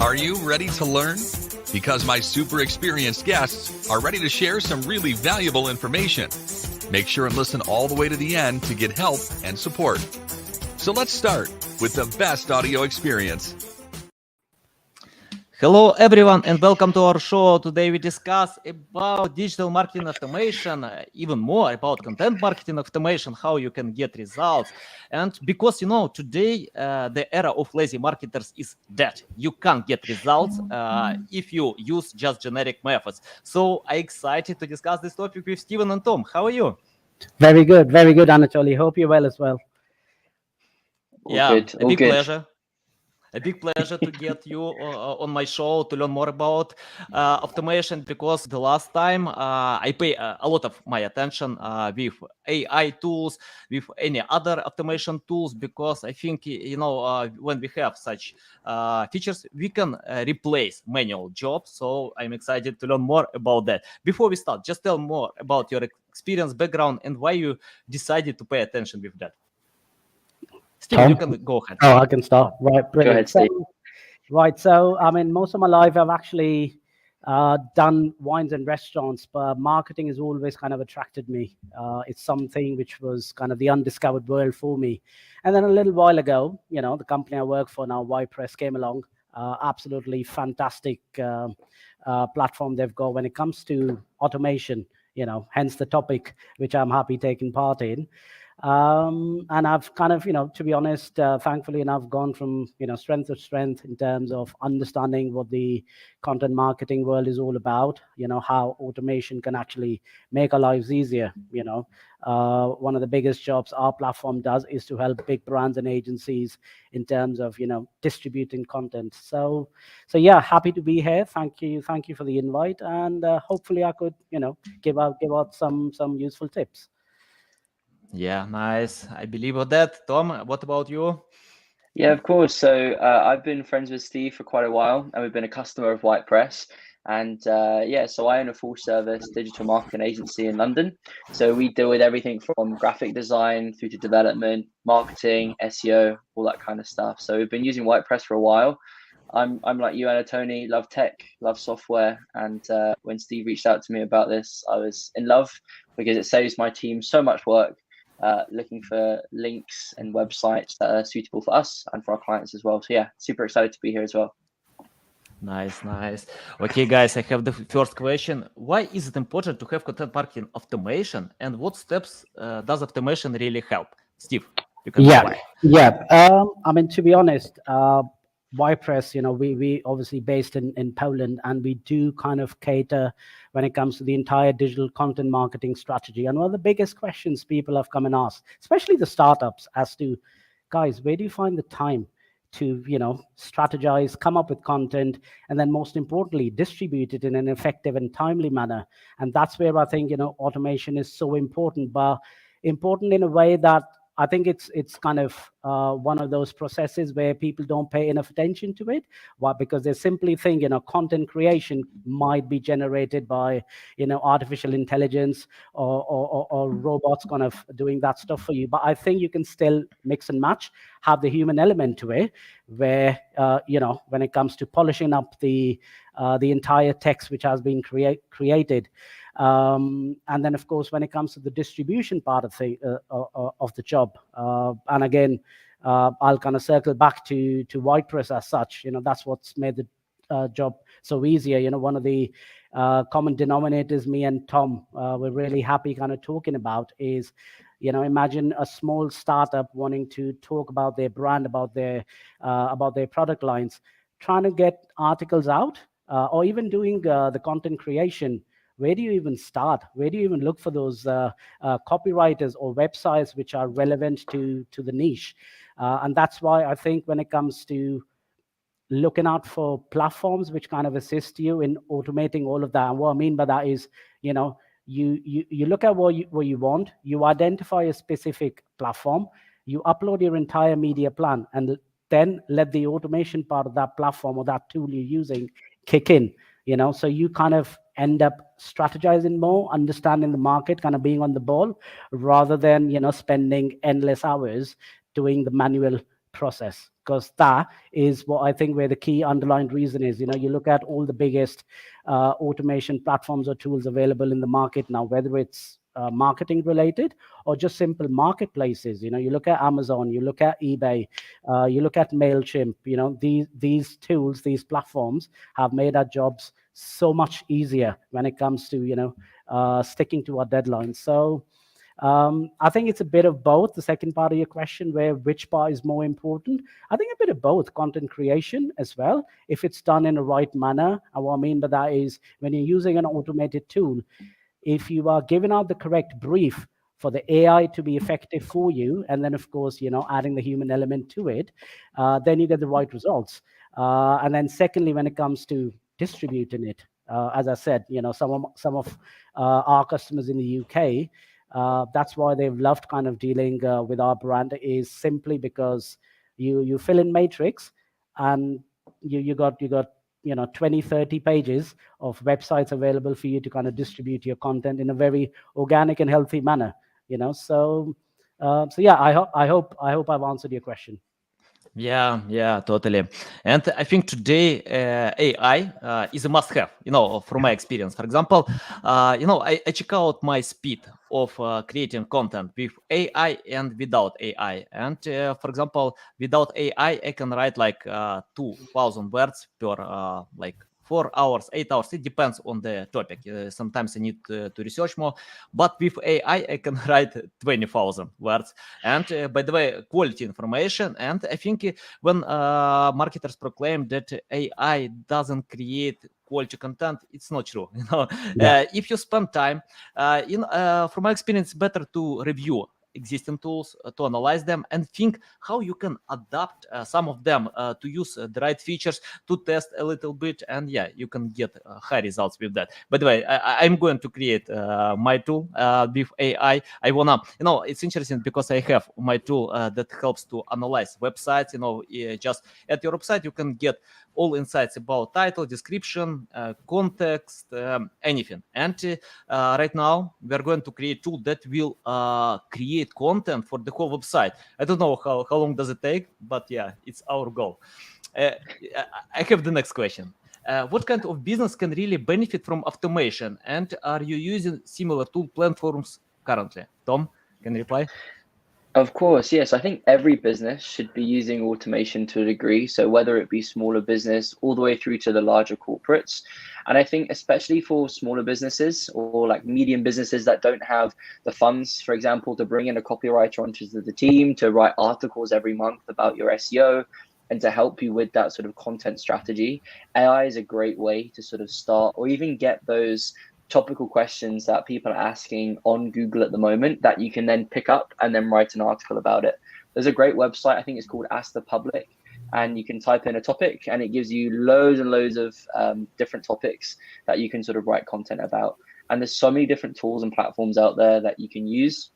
Are you ready to learn? Because my super experienced guests are ready to share some really valuable information. Make sure and listen all the way to the end to get help and support. So let's start with the best audio experience. Hello everyone and welcome to our show. Today we discuss about digital marketing automation, even more about content marketing automation, how you can get results. And because today the era of lazy marketers is dead. You can't get results if you use just generic methods. So I'm excited to discuss this topic with Steven and Tom. How are you? Very good, Anatoly. Hope you're well as well. A big pleasure. A big pleasure to get you on my show to learn more about automation, because the last time I pay a lot of my attention with AI tools, with any other automation tools, because I think, when we have such features, we can replace manual jobs. So I'm excited to learn more about that. Before we start, just tell more about your experience, background, and why you decided to pay attention with that. Steve, Tom? you can go ahead. Oh, I can start. Right, brilliant. Go ahead, Steve. So I mean, most of my life I've actually done wines and restaurants, but marketing has always kind of attracted me. It's something which was kind of the undiscovered world for me. And then a little while ago, the company I work for now, Whitepress, came along. Absolutely fantastic platform they've got when it comes to automation, hence the topic which I'm happy taking part in. And I've kind of, to be honest, thankfully enough, gone from, strength to strength in terms of understanding what the content marketing world is all about, how automation can actually make our lives easier. One of the biggest jobs our platform does is to help big brands and agencies in terms of, distributing content. So yeah, happy to be here. Thank you for the invite. And hopefully I could, give out some useful tips. Yeah, nice. I believe on that. Tom, what about you? Yeah, of course. So I've been friends with Steve for quite a while, and we've been a customer of Whitepress. And so I own a full service digital marketing agency in London. So we deal with everything from graphic design through to development, marketing, SEO, all that kind of stuff. So we've been using Whitepress for a while. I'm like you, Anatony, love tech, love software. And when Steve reached out to me about this, I was in love because it saves my team so much work. Looking for links and websites that are suitable for us and for our clients as well. So yeah, super excited to be here as well. Nice. Okay, guys, I have the first question. Why is it important to have content marketing automation, and what steps does automation really help? Steve, you can Yeah. I mean, to be honest, Whitepress, we obviously based in Poland, and we do kind of cater when it comes to the entire digital content marketing strategy. And one of the biggest questions people have come and asked, especially the startups, as to, guys, where do you find the time to, strategize, come up with content, and then most importantly, distribute it in an effective and timely manner? And that's where I think, automation is so important, but important in a way that I think it's kind of one of those processes where people don't pay enough attention to it. Why? Because they simply think, content creation might be generated by, artificial intelligence or robots kind of doing that stuff for you. But I think you can still mix and match, have the human element to it, where, when it comes to polishing up the entire text which has been created. And then, of course, when it comes to the distribution part of the job, and again, I'll kind of circle back to Whitepress as such. That's what's made the job so easier. One of the common denominators me and Tom were really happy kind of talking about is, imagine a small startup wanting to talk about their brand, about their product lines, trying to get articles out, or even doing the content creation. Where do you even start? Where do you even look for those copywriters or websites which are relevant to the niche? And that's why I think when it comes to looking out for platforms which kind of assist you in automating all of that. And what I mean by that is, you look at what you want, you identify a specific platform, you upload your entire media plan, and then let the automation part of that platform or that tool you're using kick in. So you kind of end up strategizing more, understanding the market, kind of being on the ball, rather than, spending endless hours doing the manual process, because that is what I think where the key underlying reason is. You look at all the biggest automation platforms or tools available in the market now, whether it's marketing related or just simple marketplaces. You look at Amazon, you look at eBay, you look at MailChimp. These tools, these platforms have made our jobs so much easier when it comes to sticking to our deadlines. So I think it's a bit of both. The second part of your question, which part is more important? I think a bit of both. Content creation as well, if it's done in a right manner. And what I mean by that is when you're using an automated tool, if you are giving out the correct brief for the AI to be effective for you, and then of course, adding the human element to it, then you get the right results. And then secondly, when it comes to distributing it, as I said, some of our customers in the UK, that's why they've loved kind of dealing with our brand, is simply because you fill in matrix and you got 20, 30 pages of websites available for you to kind of distribute your content in a very organic and healthy manner. So yeah, I hope I've answered your question. Yeah, totally. And I think today AI is a must-have, from my experience. For example, I check out my speed of creating content with AI and without AI. And for example, without AI, I can write like 2,000 words per 4 hours, 8 hours. It depends on the topic. Sometimes I need to research more. But with AI, I can write 20,000 words. And by the way, quality information. And I think when marketers proclaim that AI doesn't create quality content, it's not true. If you spend time, from my experience, better to review existing tools, to analyze them and think how you can adapt some of them to use the right features, to test a little bit, and yeah, you can get high results with that. By the way, I'm going to create my tool with AI. I wanna, it's interesting because I have my tool that helps to analyze websites. Just at your website you can get all insights about title, description, context, anything. And right now we are going to create a tool that will create content for the whole website. I don't know how long does it take, but yeah, it's our goal. I have the next question. What kind of business can really benefit from automation, and are you using similar tool platforms currently? Tom, can you reply? Of course, yes. I think every business should be using automation to a degree. So whether it be smaller business all the way through to the larger corporates. And I think especially for smaller businesses or like medium businesses that don't have the funds, for example, to bring in a copywriter onto the team to write articles every month about your SEO and to help you with that sort of content strategy, AI is a great way to sort of start or even get those topical questions that people are asking on Google at the moment that you can then pick up and then write an article about it. There's a great website, I think it's called Ask the Public, and you can type in a topic and it gives you loads and loads of different topics that you can sort of write content about. And there's so many different tools and platforms out there that you can use.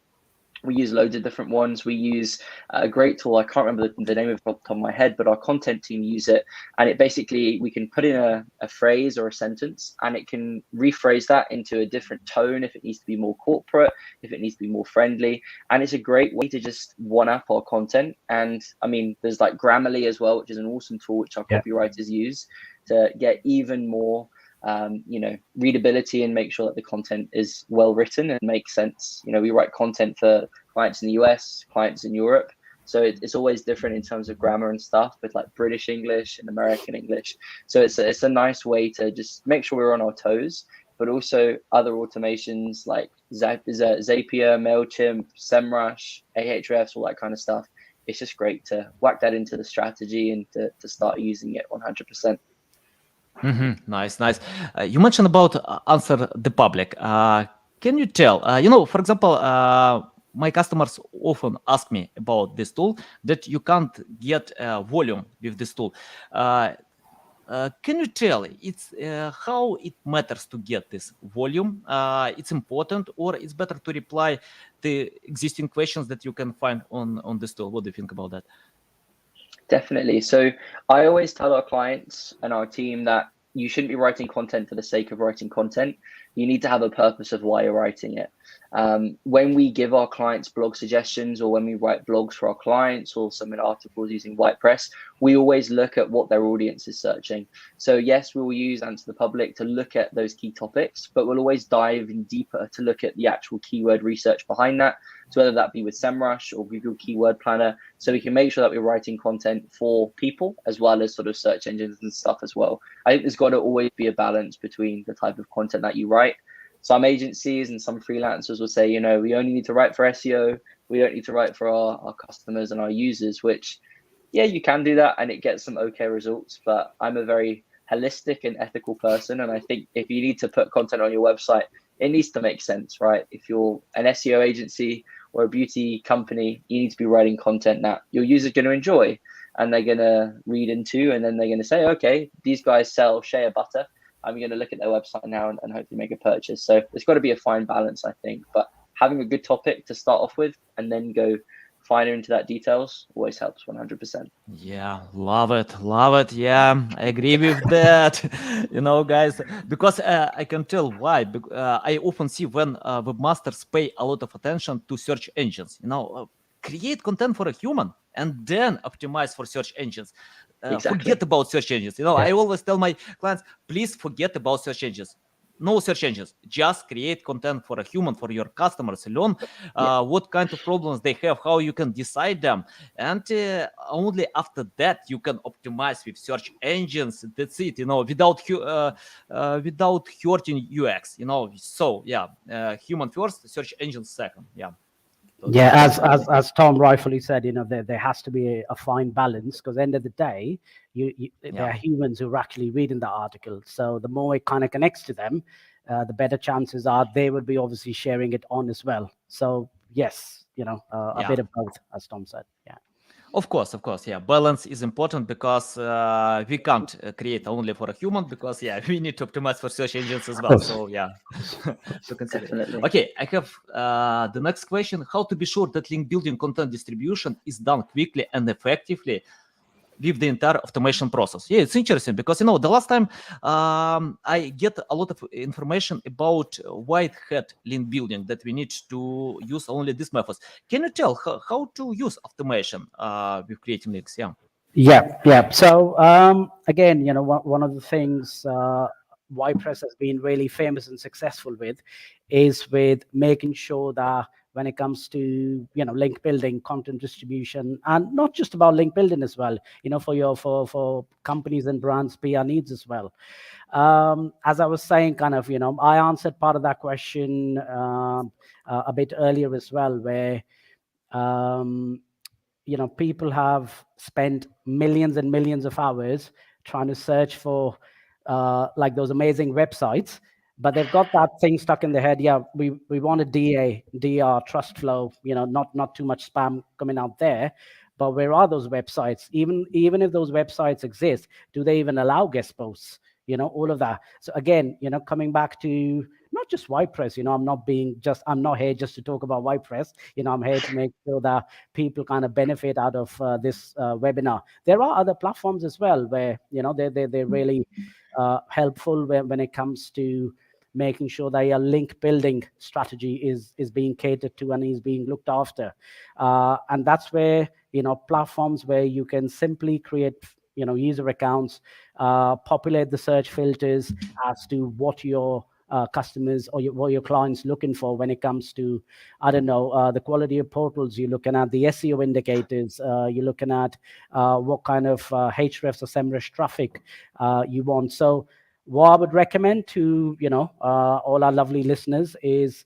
We use loads of different ones. We use a great tool. I can't remember the name of it off the top of my head, but our content team use it. And it basically, we can put in a phrase or a sentence and it can rephrase that into a different tone if it needs to be more corporate, if it needs to be more friendly. And it's a great way to just one-up our content. And I mean, there's like Grammarly as well, which is an awesome tool which our copywriters use to get even more readability and make sure that the content is well written and makes sense. We write content for clients in the US, clients in Europe. So it's always different in terms of grammar and stuff, with like British English and American English. So it's a nice way to just make sure we're on our toes, but also other automations like Zapier, MailChimp, SEMrush, Ahrefs, all that kind of stuff. It's just great to whack that into the strategy and to start using it 100%. Nice. You mentioned about answer the public. Can you tell, for example, my customers often ask me about this tool that you can't get volume with this tool. Can you tell it's how it matters to get this volume? It's important, or it's better to reply the existing questions that you can find on this tool? What do you think about that? Definitely. So I always tell our clients and our team that you shouldn't be writing content for the sake of writing content. You need to have a purpose of why you're writing it. When we give our clients blog suggestions, or when we write blogs for our clients, or submit articles using Whitepress, we always look at what their audience is searching. So yes, we will use Answer the Public to look at those key topics, but we'll always dive in deeper to look at the actual keyword research behind that. So whether that be with SEMrush or Google Keyword Planner, so we can make sure that we're writing content for people as well as sort of search engines and stuff as well. I think there's got to always be a balance between the type of content that you write. Some agencies and some freelancers will say, we only need to write for SEO. We don't need to write for our customers and our users, which, yeah, you can do that and it gets some okay results. But I'm a very holistic and ethical person. And I think if you need to put content on your website, it needs to make sense, right? If you're an SEO agency or a beauty company, you need to be writing content that your users are going to enjoy and they're going to read into, and then they're going to say, okay, these guys sell shea butter. I'm going to look at their website now and hopefully make a purchase. So there's got to be a fine balance, I think. But having a good topic to start off with and then go finer into that details always helps 100%. Yeah, love it. Yeah, I agree with that. Guys, because I can tell why. I often see when webmasters pay a lot of attention to search engines. Create content for a human and then optimize for search engines. Exactly. Forget about search engines. I always tell my clients, please forget about search engines. No search engines. Just create content for a human, for your customers. Learn what kind of problems they have, how you can decide them, and only after that you can optimize with search engines. That's it. Without hurting UX. So yeah, human first, search engines second. Yeah. Yeah, as Tom rightfully said, there has to be a fine balance, because end of the day, there are humans who are actually reading the article. So the more it kind of connects to them, the better chances are they would be obviously sharing it on as well. So yes, a bit of both, as Tom said. Yeah. Of course, yeah. Balance is important because we can't create only for a human, because we need to optimize for search engines as well. So yeah, to consider. Definitely. Okay, I have the next question: how to be sure that link building content distribution is done quickly and effectively with the entire automation process? Yeah, it's interesting because the last time I get a lot of information about white hat link building, that we need to use only these methods. Can you tell how to use automation with creating links? Yeah. So again, one of the things Whitepress has been really famous and successful with is with making sure that when it comes to link building, content distribution, and not just about link building as well, for companies and brands PR needs as well. As I was saying, kind of, I answered part of that question a bit earlier as well, where people have spent millions and millions of hours trying to search for like those amazing websites, but they've got that thing stuck in their head. Yeah, we want a DR, trust flow, not too much spam coming out there. But where are those websites? Even if those websites exist, do they even allow guest posts? All of that. So again, coming back to not just Whitepress, I'm not here just to talk about Whitepress. I'm here to make sure that people kind of benefit out of this webinar. There are other platforms as well where, they're really helpful when it comes to making sure that your link building strategy is being catered to and is being looked after. And that's where, platforms where you can simply create user accounts, populate the search filters as to what your customers or what your clients looking for when it comes to, I don't know, the quality of portals. You're looking at the SEO indicators. You're looking at what kind of Hrefs or SEMrush traffic you want. So what I would recommend to all our lovely listeners is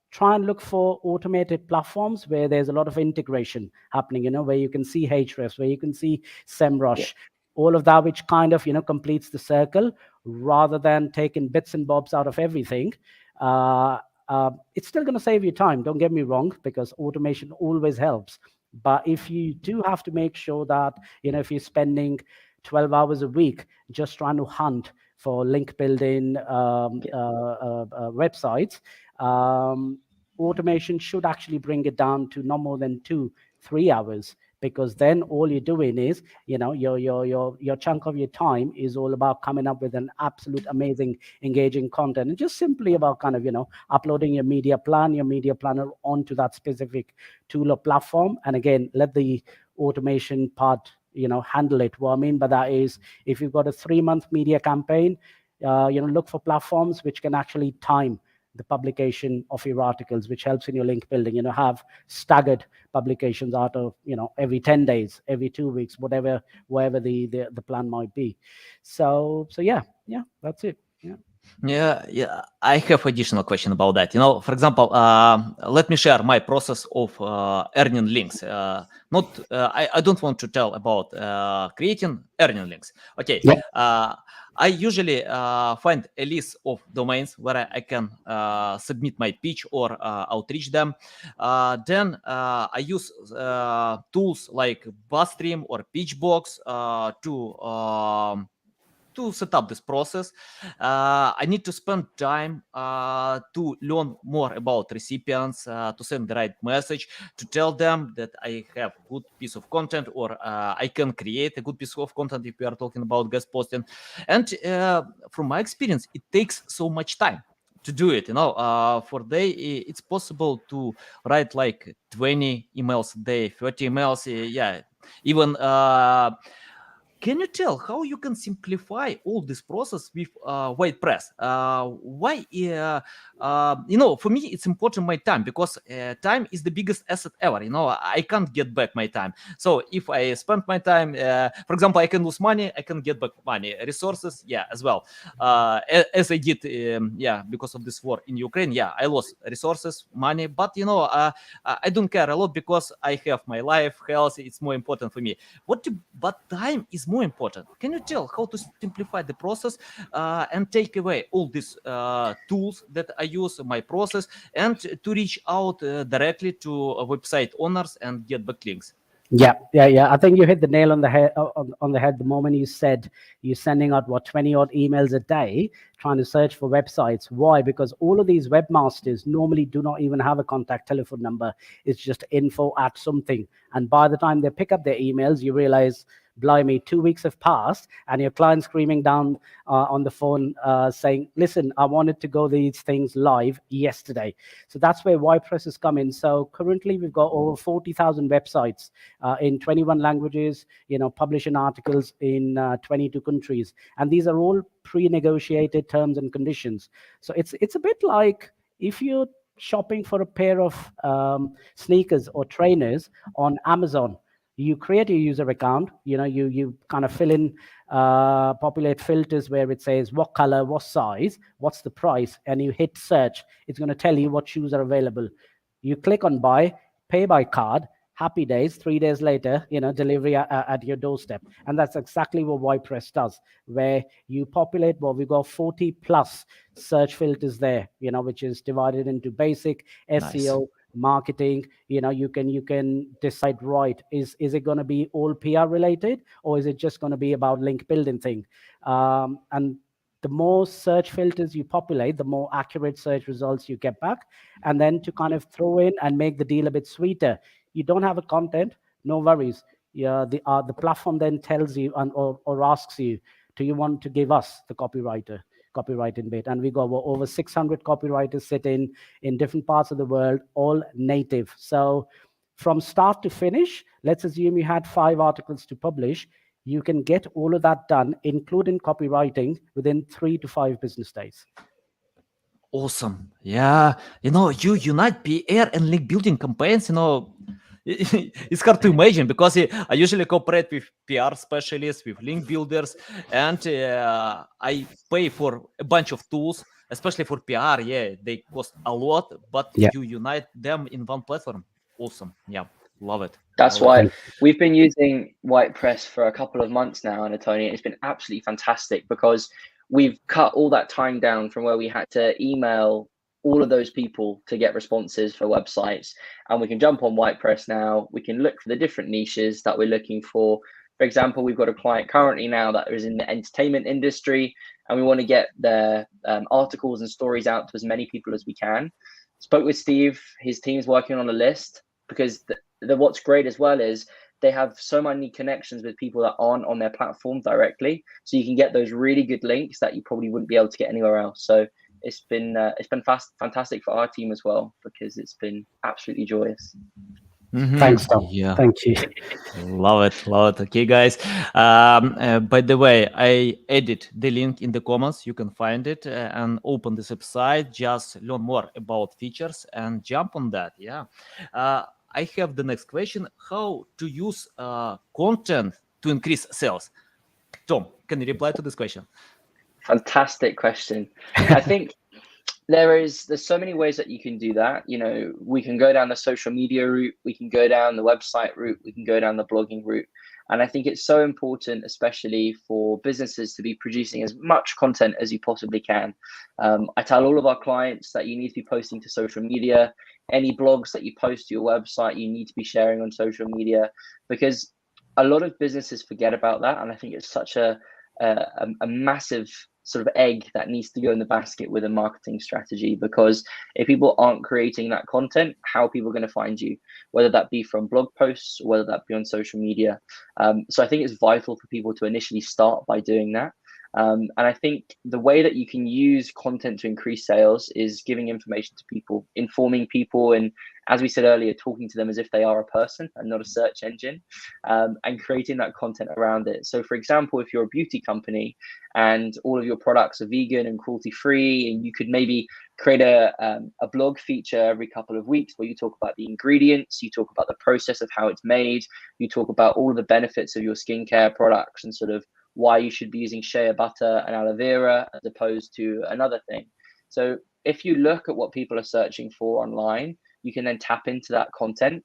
try and look for automated platforms where there's a lot of integration happening, where you can see Hrefs, where you can see SEMrush, all of that, which kind of, completes the circle, rather than taking bits and bobs out of everything. It's still going to save you time, don't get me wrong, because automation always helps. But if you do have to make sure that, if you're spending 12 hours a week just trying to hunt for link building websites, automation should actually bring it down to no more than 2-3 hours because then all you're doing is, your chunk of your time is all about coming up with an absolute amazing, engaging content, and just simply about kind of, uploading your media planner onto that specific tool or platform. And again, let the automation part, handle it. What I mean by that is, if you've got a 3-month media campaign, look for platforms which can actually time the publication of your articles, which helps in your link building. Have staggered publications out of, every 10 days, every 2 weeks, whatever the plan might be. So yeah, that's it. Yeah. I have additional question about that. For example, let me share my process of earning links. I don't want to tell about creating earning links. Okay. Yep. I usually find a list of domains where I can submit my pitch or outreach them. Then I use tools like BuzzStream or Pitchbox to set up this process. I need to spend time to learn more about recipients, to send the right message, to tell them that I have good piece of content, or I can create a good piece of content if we are talking about guest posting. And from my experience, it takes so much time to do it. For day, it's possible to write like 20 emails a day, 30 emails. Even can you tell how you can simplify all this process with Whitepress? Why? For me, it's important my time, because time is the biggest asset ever. I can't get back my time. So if I spend my time, for example, I can lose money, I can get back money, resources, as well. As I did, because of this war in Ukraine, I lost resources, money, but I don't care a lot because I have my life, health. It's more important for me. But time is more important. Can you tell how to simplify the process and take away all these tools that I use in my process, and to reach out directly to website owners and get backlinks? Yeah. I think you hit the nail on the head. On the head, the moment you said you're sending out 20 odd emails a day, trying to search for websites. Why? Because all of these webmasters normally do not even have a contact telephone number. It's just info at something. And by the time they pick up their emails, you realize, blimey, 2 weeks have passed, and your client screaming down on the phone saying, listen, I wanted to go these things live yesterday. So that's where Whitepress has come in. So currently we've got over 40,000 websites in 21 languages, publishing articles in 22 countries. And these are all pre-negotiated terms and conditions. So it's a bit like if you're shopping for a pair of sneakers or trainers on Amazon. You create your user account, you kind of fill in, populate filters where it says what color, what size, what's the price, and you hit search. It's going to tell you what shoes are available. You click on buy, pay by card, happy days, 3 days later, delivery at your doorstep. And that's exactly what Whitepress does, where you populate, we've got 40 plus search filters there, which is divided into basic, SEO, Nice. marketing. You can decide, right, is it going to be all PR related, or is it just going to be about link building thing? And the more search filters you populate, the more accurate search results you get back. And then to kind of throw in and make the deal a bit sweeter, you don't have a content, no worries. The platform then tells you or asks you, do you want to give us the copywriting bit? And we got over 600 copywriters sitting in different parts of the world, all native. So from start to finish, let's assume you had 5 articles to publish. You can get all of that done, including copywriting, within 3 to 5 business days. Awesome. Yeah. You unite PR and link building campaigns, it's hard to imagine, because I usually cooperate with PR specialists, with link builders, and I pay for a bunch of tools, especially for PR. Yeah, they cost a lot, but you unite them in one platform. Awesome. Yeah, love it. That's why we've been using Whitepress for a couple of months now, Anatoly. It's been absolutely fantastic, because we've cut all that time down from where we had to email all of those people to get responses for websites, and we can jump on Whitepress now. We can look for the different niches that we're looking for. For example, we've got a client currently now that is in the entertainment industry, and we want to get their articles and stories out to as many people as we can. Spoke with Steve, his team's working on a list, because what's great as well is they have so many connections with people that aren't on their platform directly, so you can get those really good links that you probably wouldn't be able to get anywhere else. So it's been fantastic for our team as well, because it's been absolutely joyous. Thanks, Tom. Yeah. Thank you. Love it. Okay, guys. By the way, I added the link in the comments. You can find it and open this website. Just learn more about features and jump on that. Yeah. I have the next question: how to use content to increase sales? Tom, can you reply to this question? Fantastic question. I think there's so many ways that you can do that. We can go down the social media route, we can go down the website route, we can go down the blogging route. And I think it's so important, especially for businesses, to be producing as much content as you possibly can. I tell all of our clients that you need to be posting to social media. Any blogs that you post to your website, you need to be sharing on social media, because a lot of businesses forget about that. And I think it's such a massive sort of egg that needs to go in the basket with a marketing strategy, because if people aren't creating that content, how are people going to find you, whether that be from blog posts or whether that be on social media? So I think it's vital for people to initially start by doing that. And I think the way that you can use content to increase sales is giving information to people, informing people, and as we said earlier, talking to them as if they are a person and not a search engine, and creating that content around it. So for example, if you're a beauty company and all of your products are vegan and cruelty free, and you could maybe create a blog feature every couple of weeks where you talk about the ingredients, you talk about the process of how it's made, you talk about all of the benefits of your skincare products, and sort of why you should be using shea butter and aloe vera as opposed to another thing. So if you look at what people are searching for online, you can then tap into that content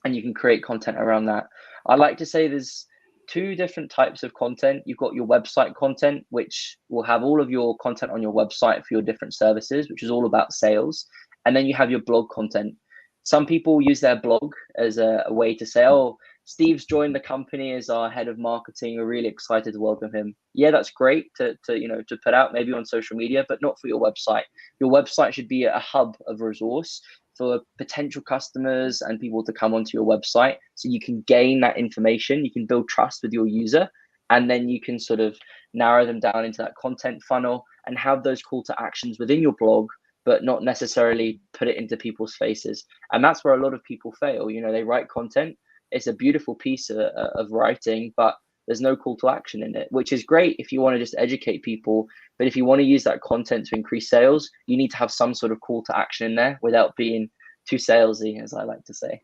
and you can create content around that. I like to say there's two different types of content. You've got your website content, which will have all of your content on your website for your different services, which is all about sales. And then you have your blog content. Some people use their blog as a way to say, oh, Steve's joined the company as our head of marketing. We're really excited to welcome him. Yeah, that's great to put out maybe on social media, but not for your website. Your website should be a hub of resource for potential customers and people to come onto your website, so you can gain that information, you can build trust with your user, and then you can sort of narrow them down into that content funnel and have those call to actions within your blog, but not necessarily put it into people's faces. And that's where a lot of people fail. They write content, it's a beautiful piece of writing, but there's no call to action in it, which is great if you want to just educate people. But if you want to use that content to increase sales, you need to have some sort of call to action in there without being too salesy, as I like to say.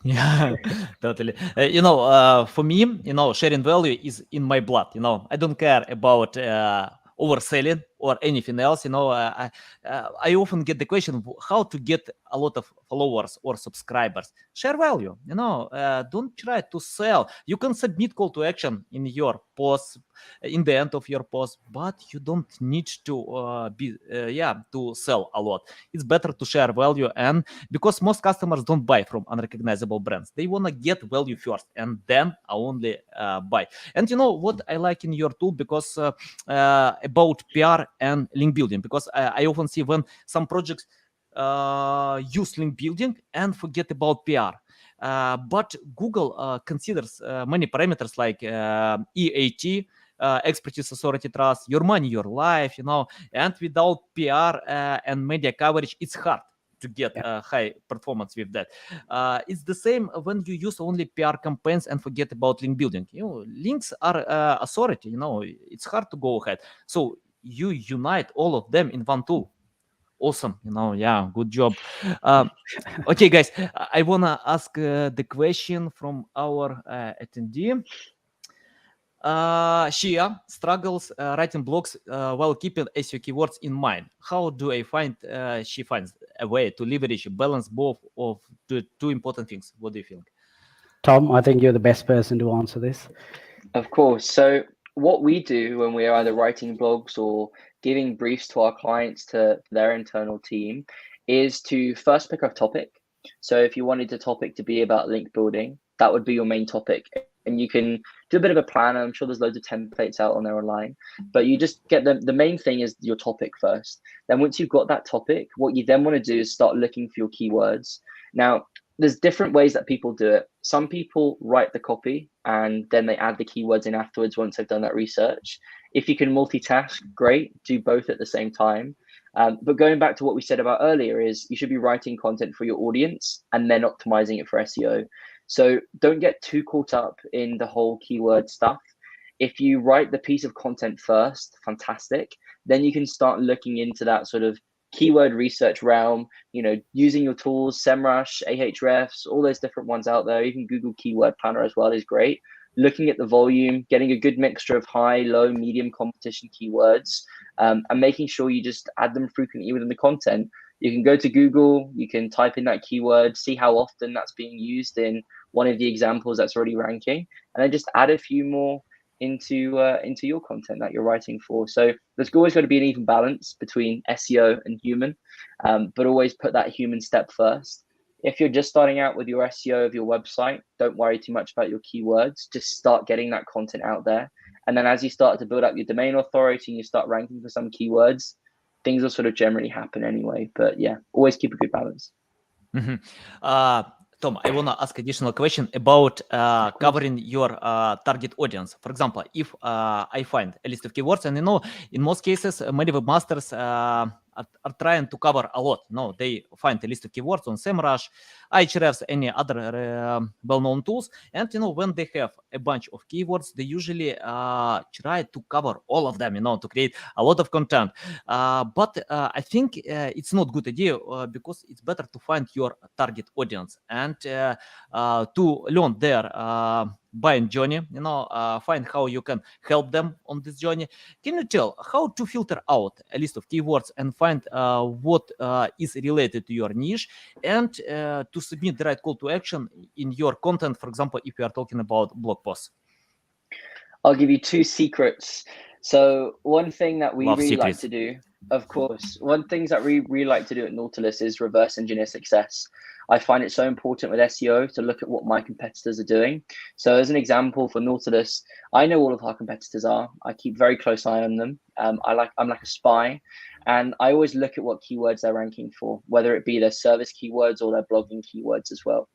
Yeah, totally. For me, sharing value is in my blood. I don't care about overselling or anything else. I often get the question how to get a lot of followers or subscribers. Share value. Don't try to sell. You can submit call to action in your post, in the end of your post, but you don't need to to sell a lot. It's better to share value, and because most customers don't buy from unrecognizable brands, they want to get value first and then only buy. And what I like in your tool, because about PR and link building, because I often see when some projects use link building and forget about PR. But Google considers many parameters like EAT, expertise, authority, trust, your money, your life, and without PR and media coverage, it's hard to get high performance with that. It's the same when you use only PR campaigns and forget about link building. Links are authority. It's hard to go ahead. So you unite all of them in one tool. Awesome. Good job. Okay, guys, I want to ask the question from our attendee. Shia struggles writing blogs while keeping SEO keywords in mind. How do I find she finds a way to leverage balance both of the two important things? What do you think? Tom, I think you're the best person to answer this. Of course. So what we do when we're either writing blogs or giving briefs to our clients, to their internal team, is to first pick a topic. So if you wanted the topic to be about link building, that would be your main topic. And you can do a bit of a plan. I'm sure there's loads of templates out on there online, but you just get the main thing is your topic first. Then once you've got that topic, what you then want to do is start looking for your keywords. Now, there's different ways that people do it. Some people write the copy and then they add the keywords in afterwards once they've done that research. If you can multitask, great, do both at the same time. But going back to what we said about earlier is you should be writing content for your audience and then optimizing it for SEO. So don't get too caught up in the whole keyword stuff. If you write the piece of content first, fantastic. Then you can start looking into that sort of keyword research realm, using your tools, SEMrush, Ahrefs, all those different ones out there. Even Google Keyword Planner as well is great. Looking at the volume, getting a good mixture of high, low, medium competition keywords, and making sure you just add them frequently within the content. You can go to Google, you can type in that keyword, see how often that's being used in one of the examples that's already ranking, and then just add a few more into your content that you're writing for. So there's always got to be an even balance between SEO and human, but always put that human step first. If you're just starting out with your SEO of your website, don't worry too much about your keywords. Just start getting that content out there. And then as you start to build up your domain authority and you start ranking for some keywords, things will sort of generally happen anyway. But yeah, always keep a good balance. Tom, I want to ask additional question about covering your target audience. For example, if I find a list of keywords, and in most cases, many webmasters are trying to cover a lot. They find a list of keywords on SEMrush, Ahrefs, any other well-known tools, and when they have a bunch of keywords, they usually try to cover all of them, to create a lot of content. But I think it's not a good idea because it's better to find your target audience and to learn their buying journey, find how you can help them on this journey. Can you tell how to filter out a list of keywords and find what is related to your niche and to submit the right call to action in your content, for example, if you are talking about blog posts? I'll give you 2 secrets. So one thing that we really like to do, of course, one thing that we really like to do at Nautilus is reverse engineer success. I find it so important with SEO to look at what my competitors are doing. So as an example for Nautilus, I know all of our competitors are. I keep very close eye on them. I'm like a spy, and I always look at what keywords they're ranking for, whether it be their service keywords or their blogging keywords as well.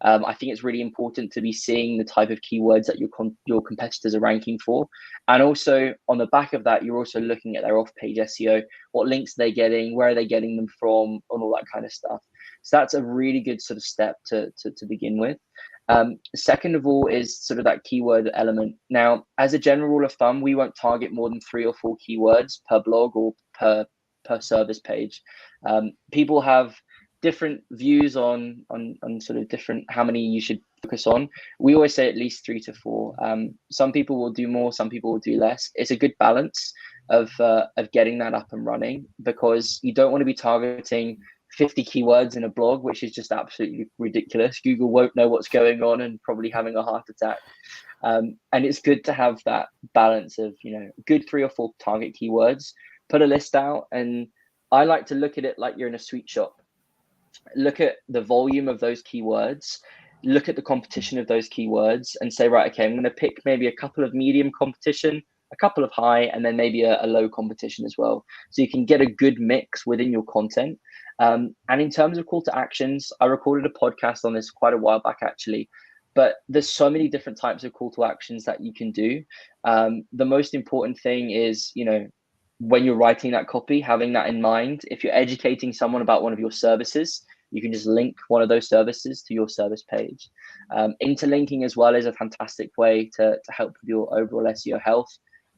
I think it's really important to be seeing the type of keywords that your competitors are ranking for. And also on the back of that, you're also looking at their off-page SEO, what links they're getting, where are they getting them from, and all that kind of stuff. So that's a really good sort of step to begin with. Second of all is sort of that keyword element. Now, as a general rule of thumb, we won't target more than 3 or 4 keywords per blog or per service page. People have different views on sort of different how many you should focus on. We always say at least 3 to 4. Some people will do more, some people will do less. It's a good balance of getting that up and running, because you don't want to be targeting 50 keywords in a blog, which is just absolutely ridiculous. Google won't know what's going on and probably having a heart attack. And it's good to have that balance of, good 3 or 4 target keywords, put a list out. And I like to look at it like you're in a sweet shop. Look at the volume of those keywords, look at the competition of those keywords and say, right, okay, I'm going to pick maybe a couple of medium competition, a couple of high, and then maybe a low competition as well. So you can get a good mix within your content. And in terms of call to actions, I recorded a podcast on this quite a while back, actually, but there's so many different types of call to actions that you can do. The most important thing is, when you're writing that copy, having that in mind. If you're educating someone about one of your services, you can just link one of those services to your service page. Interlinking as well is a fantastic way to help with your overall SEO health.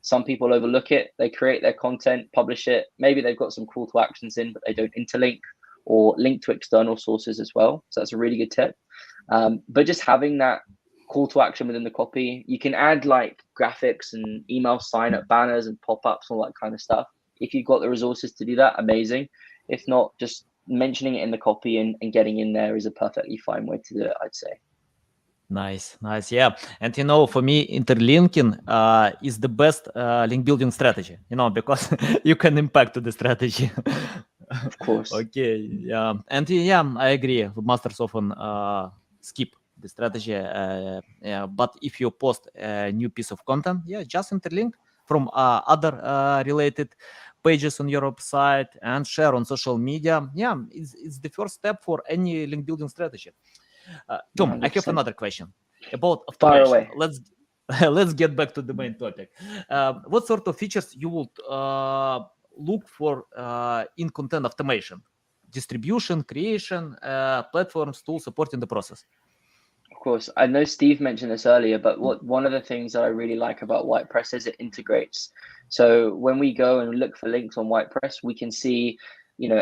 Some people overlook it. They create their content, publish it. Maybe they've got some call to actions in, but they don't interlink or link to external sources as well. So that's a really good tip. But just having that call to action within the copy, you can add like graphics and email sign up banners and pop-ups and all that kind of stuff. If you've got the resources to do that, amazing. If not, just mentioning it in the copy and getting in there is a perfectly fine way to do it, I'd say. Nice. Yeah. And for me, interlinking is the best link building strategy, because you can impact to the strategy. Of course. Okay. Yeah. And yeah, I agree. Masters often skip the strategy. But if you post a new piece of content, just interlink from other related pages on your website and share on social media. Yeah, it's the first step for any link building strategy. Tom, I have another question about Fire automation. away. Let's get back to the main topic. What sort of features you would look for in content automation? Distribution, creation, platforms, tools supporting the process. Of course, I know Steve mentioned this earlier, but one of the things that I really like about Whitepress is it integrates. So when we go and look for links on Whitepress, we can see,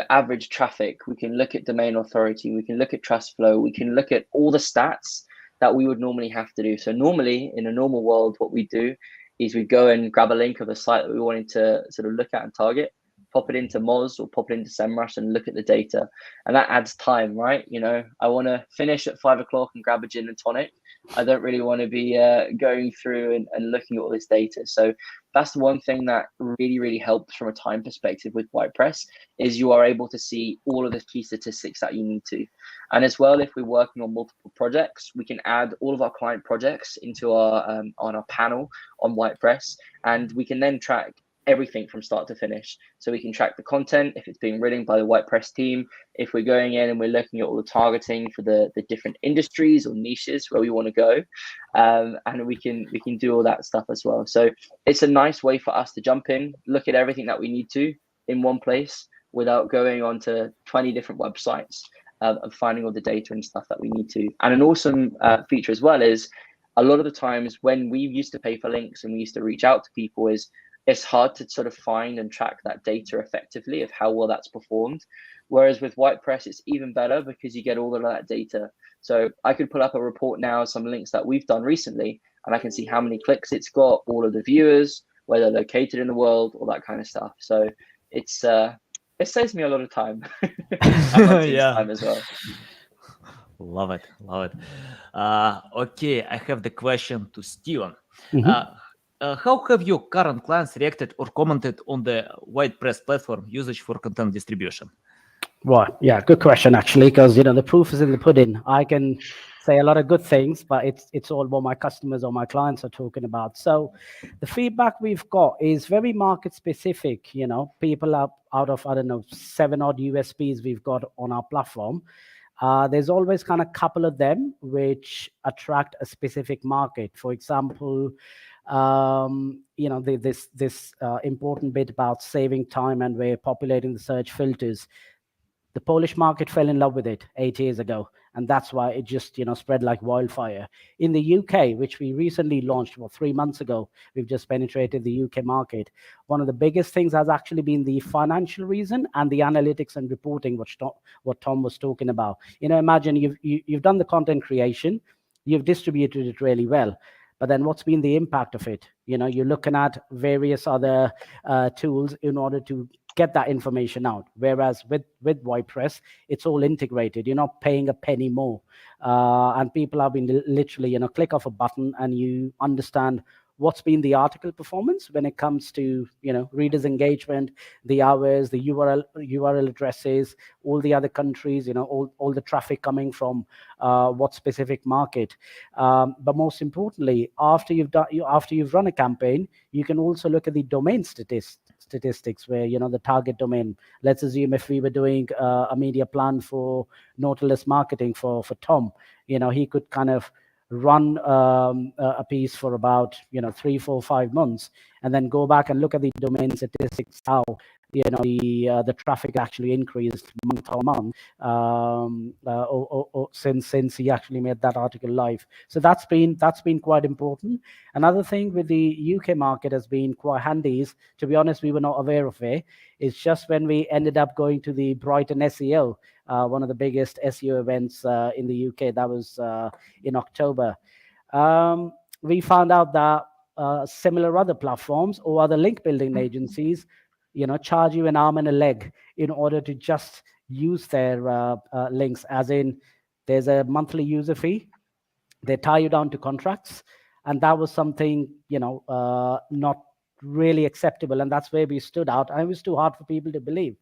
average traffic. We can look at domain authority. We can look at trust flow. We can look at all the stats that we would normally have to do. So normally, in a normal world, what we do is we go and grab a link of a site that we wanted to sort of look at and target, pop it into Moz or pop it into SEMrush and look at the data. And that adds time, right? I want to finish at 5 o'clock and grab a gin and tonic. I don't really want to be going through and looking at all this data. So that's the one thing that really, really helps from a time perspective with Whitepress is you are able to see all of the key statistics that you need to. And as well, if we're working on multiple projects, we can add all of our client projects into our on our panel on Whitepress, and we can then track everything from start to finish. So we can track the content if it's being written by the Whitepress team. If we're going in and we're looking at all the targeting for the different industries or niches where we want to go, and we can do all that stuff as well. So it's a nice way for us to jump in, look at everything that we need to in one place without going on to 20 different websites and finding all the data and stuff that we need to. And an awesome feature as well is a lot of the times when we used to pay for links and we used to reach out to people is it's hard to sort of find and track that data effectively of how well that's performed. Whereas with Whitepress, it's even better because you get all of that data. So I could pull up a report now, some links that we've done recently, and I can see how many clicks it's got, all of the viewers, where they're located in the world, all that kind of stuff. So it's it saves me a lot of time. Yeah. Time as well. Love it. Okay, I have the question to Steven. How have your current clients reacted or commented on the Whitepress platform usage for content distribution? Well, yeah, good question actually, because the proof is in the pudding. I can say a lot of good things, but it's all what my customers or my clients are talking about. So the feedback we've got is very market specific. People are out of 7 odd USPs we've got on our platform. There's always kind of a couple of them which attract a specific market. For example, this important bit about saving time and we're populating the search filters. The Polish market fell in love with it 8 years ago, and that's why it just spread like wildfire. In the UK, which we recently launched 3 months ago, we've just penetrated the UK market. One of the biggest things has actually been the financial reason and the analytics and reporting, what Tom was talking about. Imagine you've done the content creation, you've distributed it really well, but then what's been the impact of it? You're looking at various other tools in order to get that information out. Whereas with Whitepress, it's all integrated. You're not paying a penny more. And people have been literally, click off a button and you understand what's been the article performance when it comes to, readers' engagement, the hours, the URL addresses, all the other countries, all the traffic coming from what specific market. But most importantly, after you've run a campaign, you can also look at the domain statistics where, the target domain. Let's assume if we were doing a media plan for Nautilus marketing for Tom, he could kind of run a piece for about 3, 4, 5 months and then go back and look at the domain statistics, how the traffic actually increased month on month or since he actually made that article live. So that's been quite important. Another thing with the UK market has been quite handy is, to be honest, we were not aware of it. It's just when we ended up going to the Brighton SEO, one of the biggest SEO events in the UK, that was in October. We found out that similar other platforms or other link building agencies, charge you an arm and a leg in order to just use their links, as in there's a monthly user fee. They tie you down to contracts. And that was something, not really acceptable. And that's where we stood out. And it was too hard for people to believe.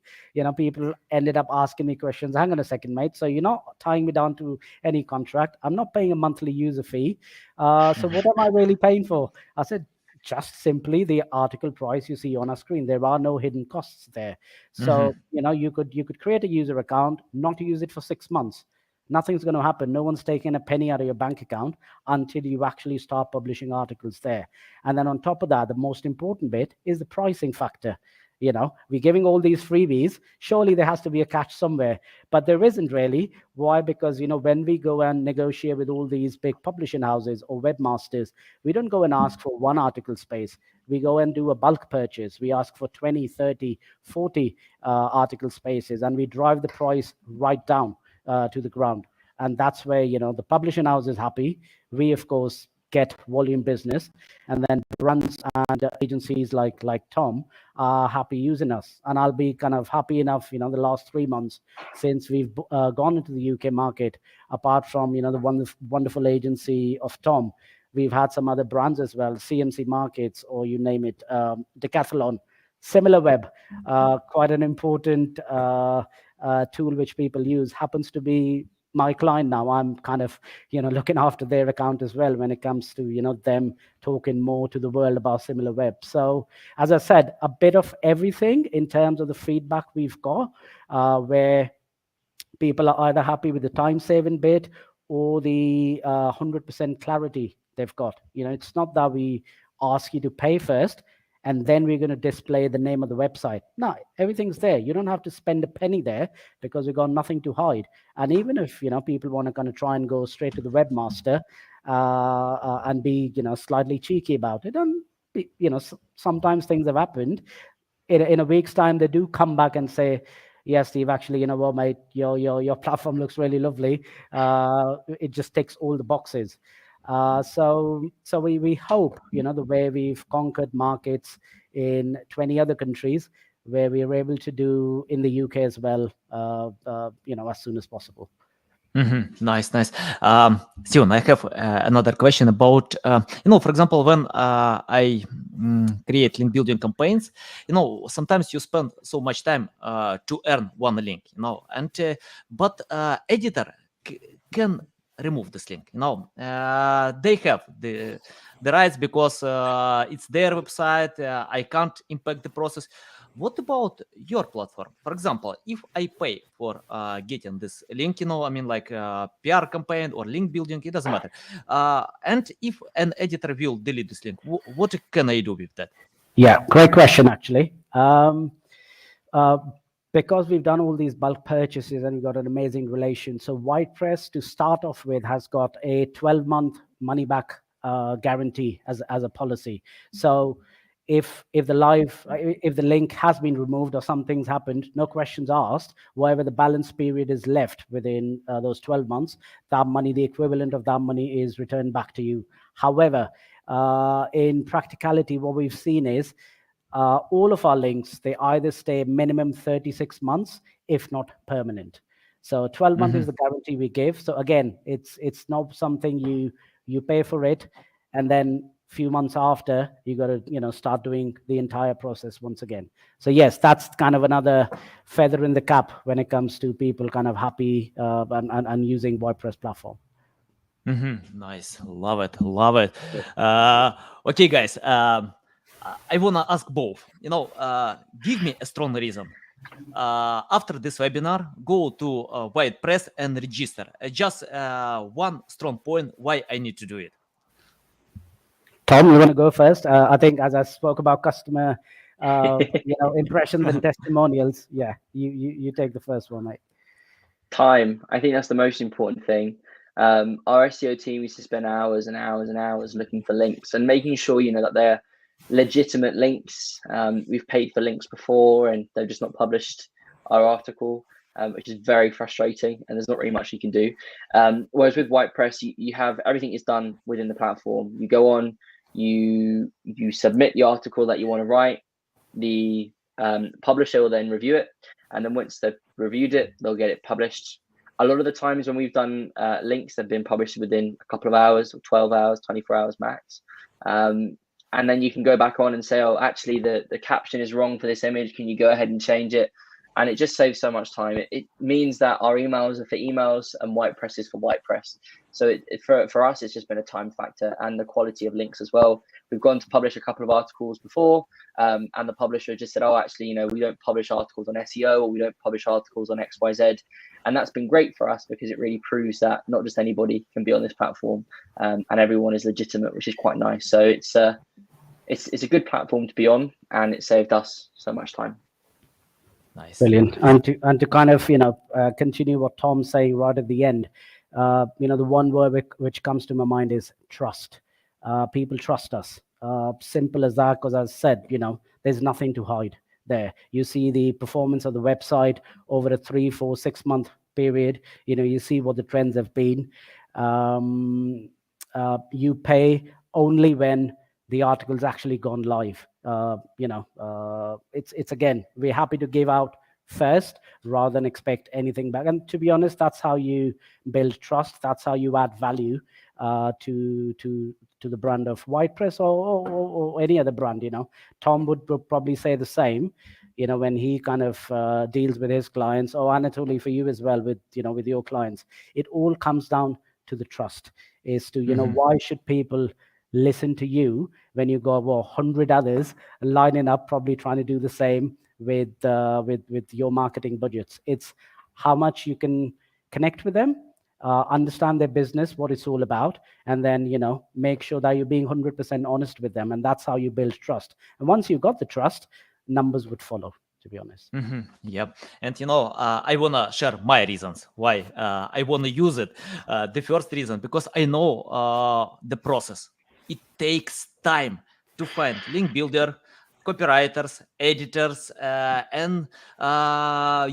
People ended up asking me questions. Hang on a second, mate. So you're not tying me down to any contract. I'm not paying a monthly user fee. So what am I really paying for? I said, just simply the article price you see on our screen. There are no hidden costs there. So, you could create a user account, not use it for 6 months. Nothing's going to happen. No one's taking a penny out of your bank account until you actually start publishing articles there. And then on top of that, the most important bit is the pricing factor. We're giving all these freebies. Surely there has to be a catch somewhere, but there isn't really. Why? Because, when we go and negotiate with all these big publishing houses or webmasters, we don't go and ask for one article space. We go and do a bulk purchase. We ask for 20, 30, 40 article spaces, and we drive the price right down to the ground. And that's where, the publishing house is happy. We, of course, get volume business, and then brands and agencies like Tom are happy using us. And I'll be kind of happy enough, the last 3 months since we've gone into the UK market, apart from, the wonderful agency of Tom, we've had some other brands as well, CMC Markets, or you name it, Decathlon, SimilarWeb, quite an important tool which people use, happens to be my client now. I'm kind of, looking after their account as well when it comes to, them talking more to the world about SimilarWeb. So as I said, a bit of everything in terms of the feedback we've got, where people are either happy with the time saving bit or the 100% clarity they've got. It's not that we ask you to pay first and then we're going to display the name of the website. No, everything's there. You don't have to spend a penny there because we've got nothing to hide. And even if, people want to kind of try and go straight to the webmaster and be, slightly cheeky about it, and, sometimes things have happened. In a week's time, they do come back and say, yes, Steve, actually, what, mate, your platform looks really lovely. It just ticks all the boxes. So we hope, the way we've conquered markets in 20 other countries, where we are able to do in the UK as well, as soon as possible. Nice. Steven, I have another question about, for example, when I create link building campaigns, sometimes you spend so much time to earn one link, but editor can remove this link. They have the rights because it's their website. I can't impact the process. What about your platform? For example, if I pay for getting this link, like PR campaign or link building, it doesn't matter. And if an editor will delete this link, what can I do with that? Yeah, great question, actually. Because we've done all these bulk purchases and we've got an amazing relation. So Whitepress, to start off with, has got a 12-month money back guarantee as a policy. So if the link has been removed or something's happened, no questions asked, whatever the balance period is left within those 12 months, that money, the equivalent of that money, is returned back to you. However, in practicality, what we've seen is all of our links, they either stay minimum 36 months, if not permanent. So 12 months is the guarantee we give. So again, it's not something you pay for it, and then a few months after, you got to start doing the entire process once again. So yes, that's kind of another feather in the cap when it comes to people kind of happy and using Whitepress platform. Nice, love it. Okay, guys. I want to ask both, give me a strong reason. After this webinar, go to Whitepress and register. Just one strong point why I need to do it. Tom, you want to go first? I think as I spoke about customer impressions and testimonials, yeah, you take the first one, mate. Time. I think that's the most important thing. Our SEO team used to spend hours and hours and hours looking for links and making sure, that they're legitimate links. We've paid for links before and they've just not published our article, which is very frustrating, and there's not really much you can do. Whereas with Whitepress, you have everything is done within the platform. You go on, you submit the article that you want to write. The publisher will then review it, and then once they've reviewed it, they'll get it published. A lot of the times when we've done links, they've been published within a couple of hours, or 12 hours, 24 hours max. And then you can go back on and say, oh, actually the caption is wrong for this image. Can you go ahead and change it? and it just saves so much time. It means that our emails are for emails and Whitepress is for Whitepress. So for us, it's just been a time factor and the quality of links as well. We've gone to publish a couple of articles before, and the publisher just said, oh, actually, we don't publish articles on SEO, or we don't publish articles on XYZ. And that's been great for us because it really proves that not just anybody can be on this platform, and everyone is legitimate, which is quite nice. So it's a good platform to be on, and it saved us so much time. Nice. Brilliant. And to kind of continue what Tom's saying right at the end, the one word which comes to my mind is trust. People trust us. Simple as that, because as I said, there's nothing to hide there. You see the performance of the website over a 3, 4, 6 month period. You see what the trends have been. You pay only when the article's actually gone live. It's again, we're happy to give out first rather than expect anything back. And to be honest, that's how you build trust. That's how you add value to the brand of Whitepress or any other brand. Tom would probably say the same. When he kind of deals with his clients, or Anatoly, for you as well, with your clients, it all comes down to the trust. Is to why should people listen to you when you got 100 others lining up, probably trying to do the same with your marketing budgets? It's how much you can connect with them, understand their business, what it's all about, and then make sure that you're being 100% honest with them, and that's how you build trust. And once you've got the trust, numbers would follow, to be honest. Yep. And I wanna share my reasons why I wanna use it. The first reason, because I know the process. It takes time to find link builder, copywriters, editors, and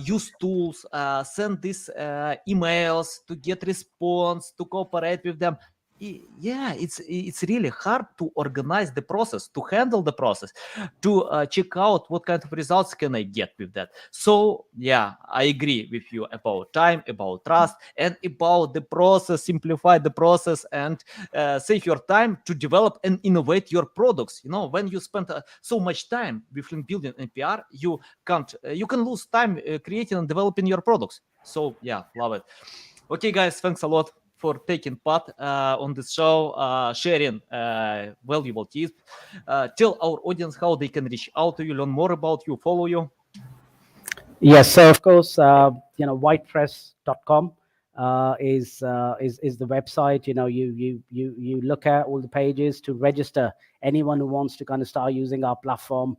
use tools, send these emails to get response, to cooperate with them. Yeah, it's really hard to organize the process, to handle the process, to check out what kind of results can I get with that. So yeah, I agree with you about time, about trust, and about the process. Simplify the process and save your time to develop and innovate your products. When you spend so much time with link building and PR, you can lose time creating and developing your products. So yeah, love it. Okay, guys, thanks a lot for taking part on this show, sharing valuable tips. Tell our audience how they can reach out to you, learn more about you, follow you. Yes, so of course, whitepress.com is the website. You look at all the pages to register anyone who wants to kind of start using our platform.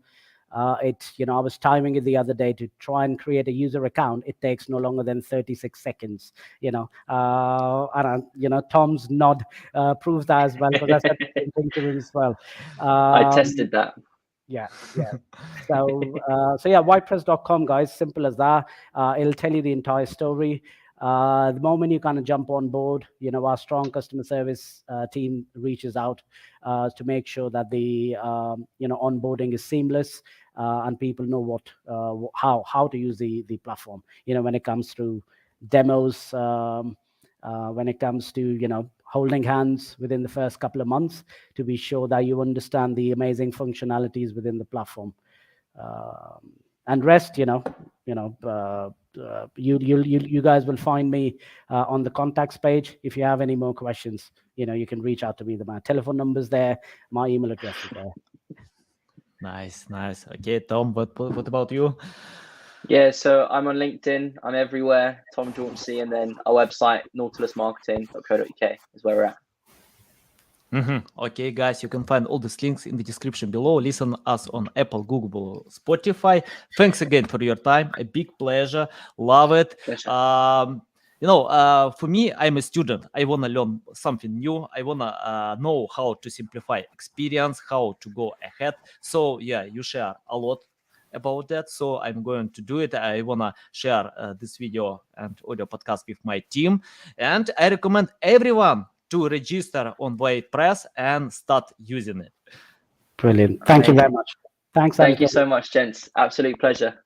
I was timing it the other day to try and create a user account. It takes no longer than 36 seconds. Tom's nod proves that as well, because I said the same thing to him as well. I tested that. Yeah. So whitepress.com, guys, simple as that. It'll tell you the entire story. The moment you kind of jump on board, our strong customer service team reaches out to make sure that the onboarding is seamless, and people know how to use the platform. When it comes to demos, when it comes to holding hands within the first couple of months, to be sure that you understand the amazing functionalities within the platform. And rest, you guys will find me on the contacts page. If you have any more questions, you can reach out to me. My telephone number's there, my email address is there. Nice. Okay, Tom, what about you? Yeah, so I'm on LinkedIn. I'm everywhere. Tom Jauncey, and then our website, nautilusmarketing.co.uk is where we're at. Okay, guys, you can find all these links in the description below. Listen us on Apple, Google, Spotify. Thanks again for your time. A big pleasure. Love it. Pleasure. For me, I'm a student. I want to learn something new. I want to know how to simplify experience, how to go ahead. So yeah, you share a lot about that. So I'm going to do it. I want to share this video and audio podcast with my team. And I recommend everyone to register on Whitepress and start using it. Brilliant. Thank you very much. Thanks. Thank you so much, gents. Absolute pleasure.